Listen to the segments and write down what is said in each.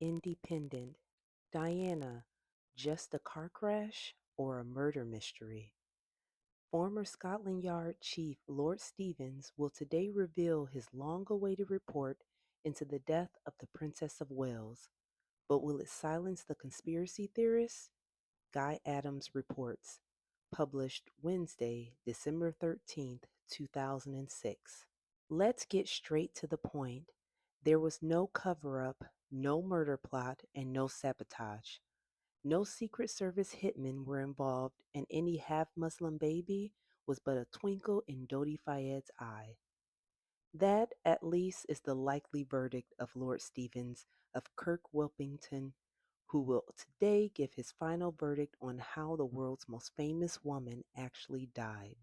Independent. Diana, just a car crash or a murder mystery? Former Scotland Yard Chief Lord Stevens will today reveal his long awaited report into the death of the Princess of Wales. But will it silence the conspiracy theorists? Guy Adams reports. Published Wednesday, December 13th, 2006. Let's get straight to the point. There was no cover up, no murder plot, and no sabotage. No Secret Service hitmen were involved, and any half Muslim baby was but a twinkle in Dodi Fayed's eye. That, at least, is the likely verdict of Lord Stevens of Kirk Wilpington, who will today give his final verdict on how the world's most famous woman actually died.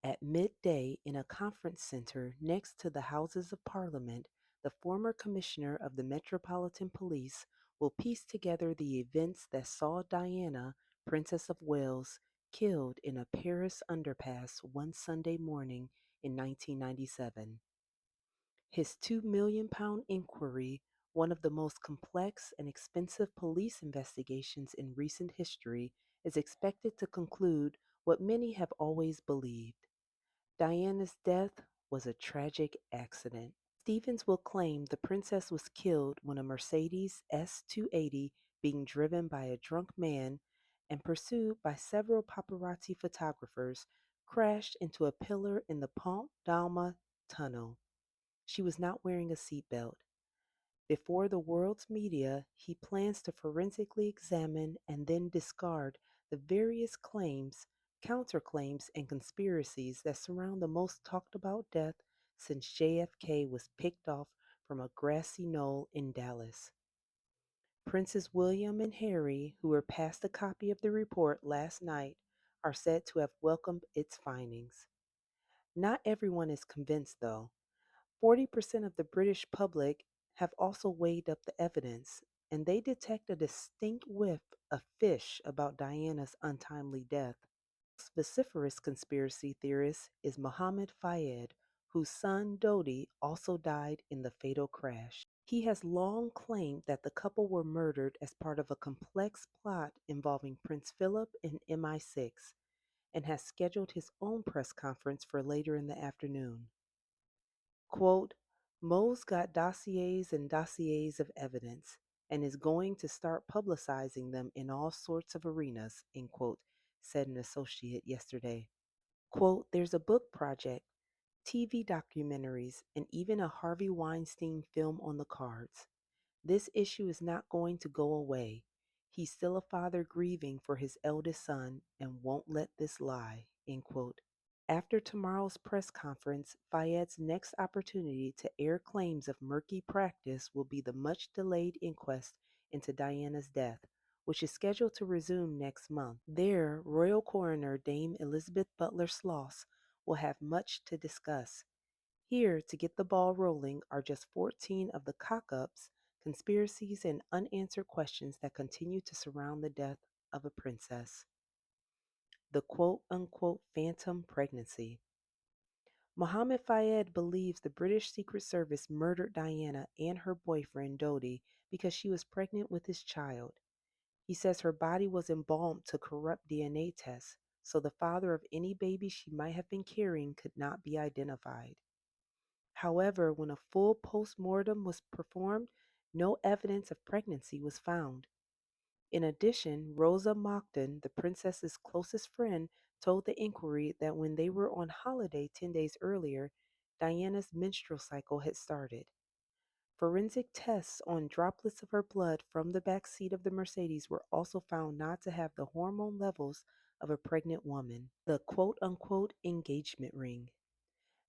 At midday, in a conference center next to the Houses of Parliament, the former Commissioner of the Metropolitan Police will piece together the events that saw Diana, Princess of Wales, killed in a Paris underpass one Sunday morning in 1997. His £2 million inquiry, one of the most complex and expensive police investigations in recent history, is expected to conclude what many have always believed. Diana's death was a tragic accident. Stevens will claim the princess was killed when a Mercedes S280, being driven by a drunk man and pursued by several paparazzi photographers, crashed into a pillar in the Pont d'Alma tunnel. She was not wearing a seatbelt. Before the world's media, he plans to forensically examine and then discard the various claims, counterclaims, and conspiracies that surround the most talked about death since JFK was picked off from a grassy knoll in Dallas. Princes William and Harry, who were passed a copy of the report last night, are said to have welcomed its findings. Not everyone is convinced, though. 40% of the British public have also weighed up the evidence, and they detect a distinct whiff of fish about Diana's untimely death. Vociferous conspiracy theorist is Mohammed Fayed, whose son Dodi also died in the fatal crash. He has long claimed that the couple were murdered as part of a complex plot involving Prince Philip and MI6, and has scheduled his own press conference for later in the afternoon. Quote, Mo's got dossiers and dossiers of evidence and is going to start publicizing them in all sorts of arenas, end quote, said an associate yesterday. Quote, there's a book project, TV documentaries, and even a Harvey Weinstein film on the cards. This issue is not going to go away. He's still a father grieving for his eldest son and won't let this lie, end quote. After tomorrow's press conference, Fayed's next opportunity to air claims of murky practice will be the much delayed inquest into Diana's death, which is scheduled to resume next month. There, Royal Coroner Dame Elizabeth Butler Sloss will have much to discuss. Here, to get the ball rolling, are just 14 of the cock-ups, conspiracies, and unanswered questions that continue to surround the death of a princess. The quote-unquote phantom pregnancy. Mohammed Fayed believes the British Secret Service murdered Diana and her boyfriend Dodi because she was pregnant with his child. He says her body was embalmed to corrupt DNA tests, so the father of any baby she might have been carrying could not be identified. However, when a full post-mortem was performed, no evidence of pregnancy was found. In addition, Rosa Monckton, the princess's closest friend, told the inquiry that when they were on holiday 10 days earlier, Diana's menstrual cycle had started. Forensic tests on droplets of her blood from the back seat of the Mercedes were also found not to have the hormone levels of a pregnant woman. The quote unquote engagement ring.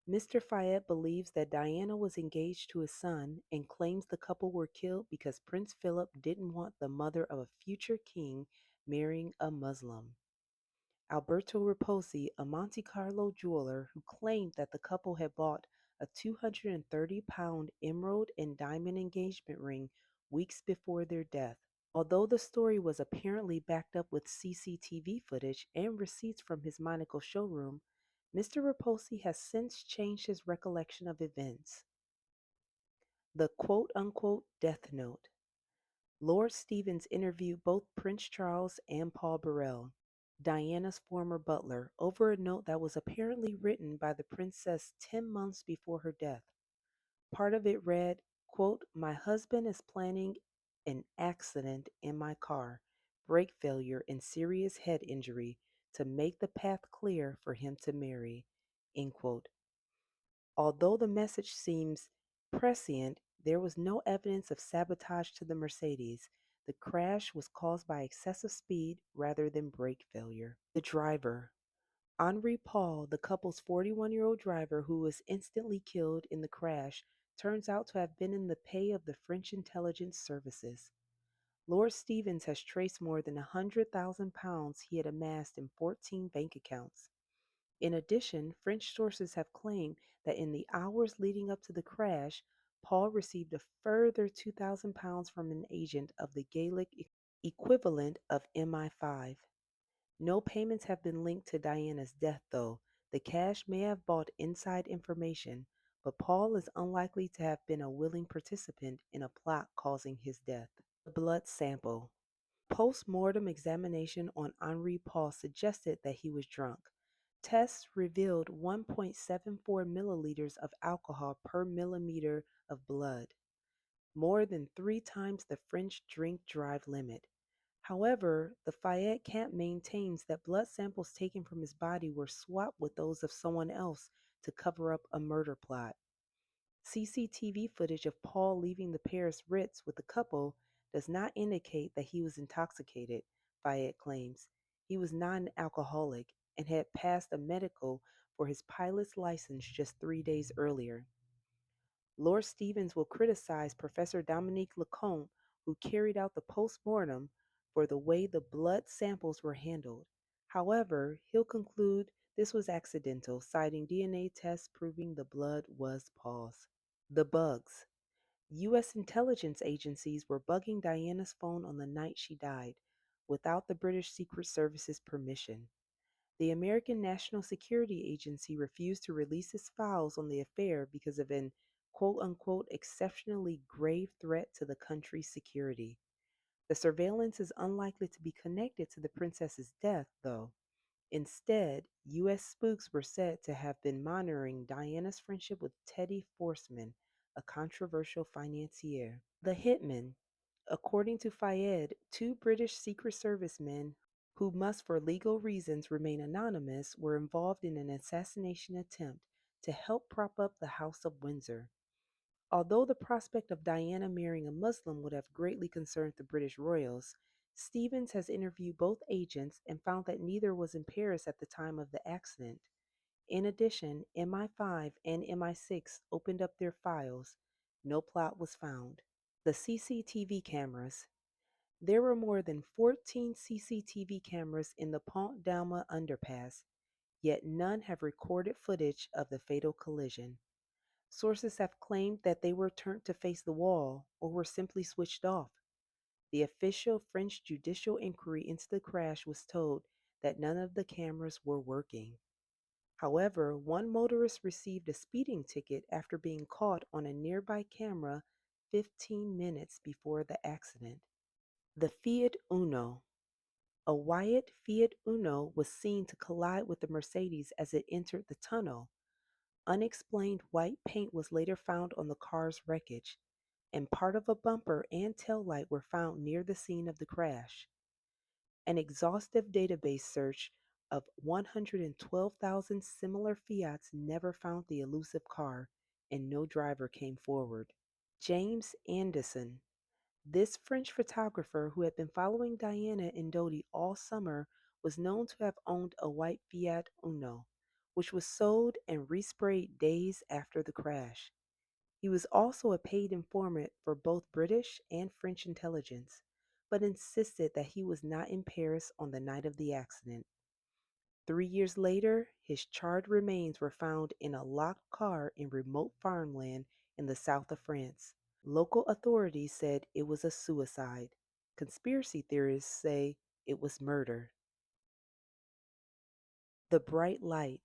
Mr. Fayed believes that Diana was engaged to his son and claims the couple were killed because Prince Philip didn't want the mother of a future king marrying a Muslim. Alberto Raposi, a Monte Carlo jeweler who claimed that the couple had bought a 230-pound emerald and diamond engagement ring weeks before their death. Although the story was apparently backed up with CCTV footage and receipts from his Monaco showroom, Mr. Raposi has since changed his recollection of events. The quote unquote death note. Lord Stevens interviewed both Prince Charles and Paul Burrell, Diana's former butler, over a note that was apparently written by the princess 10 months before her death. Part of it read, quote, "My husband is planning an accident in my car, brake failure, and serious head injury to make the path clear for him to marry." End quote. Although the message seems prescient, there was no evidence of sabotage to the Mercedes. The crash was caused by excessive speed rather than brake failure. The driver, Henri Paul, the couple's 41-year-old driver who was instantly killed in the crash, turns out to have been in the pay of the French intelligence services. Lord Stevens has traced more than £100,000 he had amassed in 14 bank accounts. In addition, French sources have claimed that in the hours leading up to the crash, Paul received a further £2,000 from an agent of the Gaelic equivalent of MI5. No payments have been linked to Diana's death, though. The cash may have bought inside information, but Paul is unlikely to have been a willing participant in a plot causing his death. The blood sample. Post mortem examination on Henri Paul suggested that he was drunk. Tests revealed 1.74 milliliters of alcohol per milliliter of blood, more than 3 times the French drink drive limit. However, the Fayette camp maintains that blood samples taken from his body were swapped with those of someone else to cover up a murder plot. CCTV footage of Paul leaving the Paris Ritz with the couple does not indicate that he was intoxicated, Fayette claims. He was not an alcoholic and had passed a medical for his pilot's license just 3 days earlier. Lord Stevens will criticize Professor Dominique Lecomte, who carried out the post-mortem, for the way the blood samples were handled. However, he'll conclude this was accidental, citing DNA tests proving the blood was Paul's. The bugs. U.S. intelligence agencies were bugging Diana's phone on the night she died, without the British Secret Service's permission. The American National Security Agency refused to release its files on the affair because of an quote unquote exceptionally grave threat to the country's security. The surveillance is unlikely to be connected to the princess's death, though. Instead, U.S. spooks were said to have been monitoring Diana's friendship with Teddy Forsman, a controversial financier. The hitman. According to Fayed, 2 British Secret Service men who must for legal reasons remain anonymous were involved in an assassination attempt to help prop up the House of Windsor. Although the prospect of Diana marrying a Muslim would have greatly concerned the British royals, Stevens has interviewed both agents and found that neither was in Paris at the time of the accident. In addition, MI5 and MI6 opened up their files. No plot was found. The CCTV cameras. There were more than 14 CCTV cameras in the Pont d'Alma underpass, yet none have recorded footage of the fatal collision. Sources have claimed that they were turned to face the wall or were simply switched off. The official French judicial inquiry into the crash was told that none of the cameras were working. However, one motorist received a speeding ticket after being caught on a nearby camera 15 minutes before the accident. The Fiat Uno. A Wyatt Fiat Uno was seen to collide with the Mercedes as it entered the tunnel. Unexplained white paint was later found on the car's wreckage, and part of a bumper and tail light were found near the scene of the crash. An exhaustive database search of 112,000 similar Fiats never found the elusive car, and no driver came forward. James Anderson. This French photographer, who had been following Diana and Dodi all summer, was known to have owned a white Fiat Uno, which was sold and resprayed days after the crash. He was also a paid informant for both British and French intelligence, but insisted that he was not in Paris on the night of the accident. 3 years later, his charred remains were found in a locked car in remote farmland in the south of France. Local authorities said it was a suicide. Conspiracy theorists say it was murder. The Bright Light.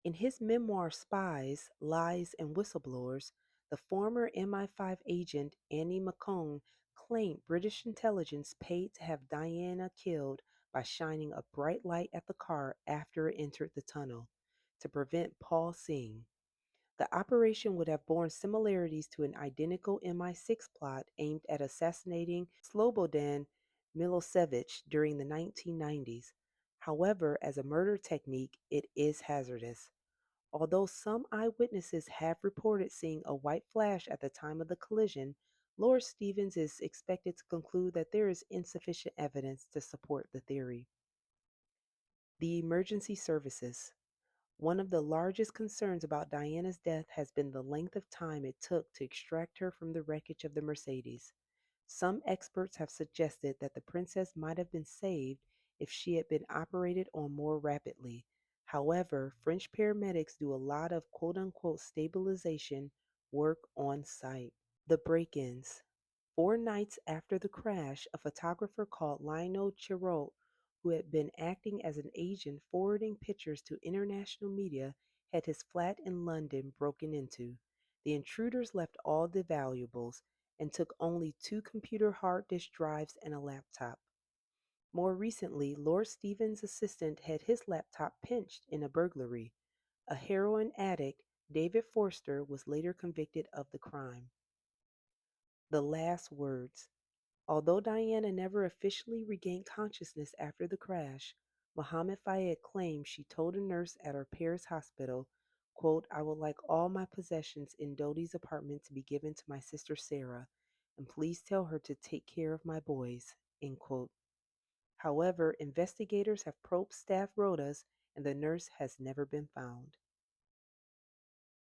In his memoir Spies, Lies, and Whistleblowers, the former MI5 agent Annie McCone complaint, British intelligence paid to have Diana killed by shining a bright light at the car after it entered the tunnel to prevent Paul seeing. The operation would have borne similarities to an identical MI6 plot aimed at assassinating Slobodan Milosevic during the 1990s. However, as a murder technique, it is hazardous. Although some eyewitnesses have reported seeing a white flash at the time of the collision, Lord Stevens is expected to conclude that there is insufficient evidence to support the theory. The emergency services. One of the largest concerns about Diana's death has been the length of time it took to extract her from the wreckage of the Mercedes. Some experts have suggested that the princess might have been saved if she had been operated on more rapidly. However, French paramedics do a lot of quote unquote stabilization work on site. The break ins. 4 nights after the crash, a photographer called Lionel Chirault, who had been acting as an agent forwarding pictures to international media, had his flat in London broken into. The intruders left all the valuables and took only two computer hard disk drives and a laptop. More recently, Lord Stevens' assistant had his laptop pinched in a burglary. A heroin addict, David Forster, was later convicted of the crime. The last words. Although Diana never officially regained consciousness after the crash, Mohammed Fayed claims she told a nurse at her Paris hospital, quote, I would like all my possessions in Dodi's apartment to be given to my sister Sarah, and please tell her to take care of my boys, end quote. However, investigators have probed staff rotas and the nurse has never been found.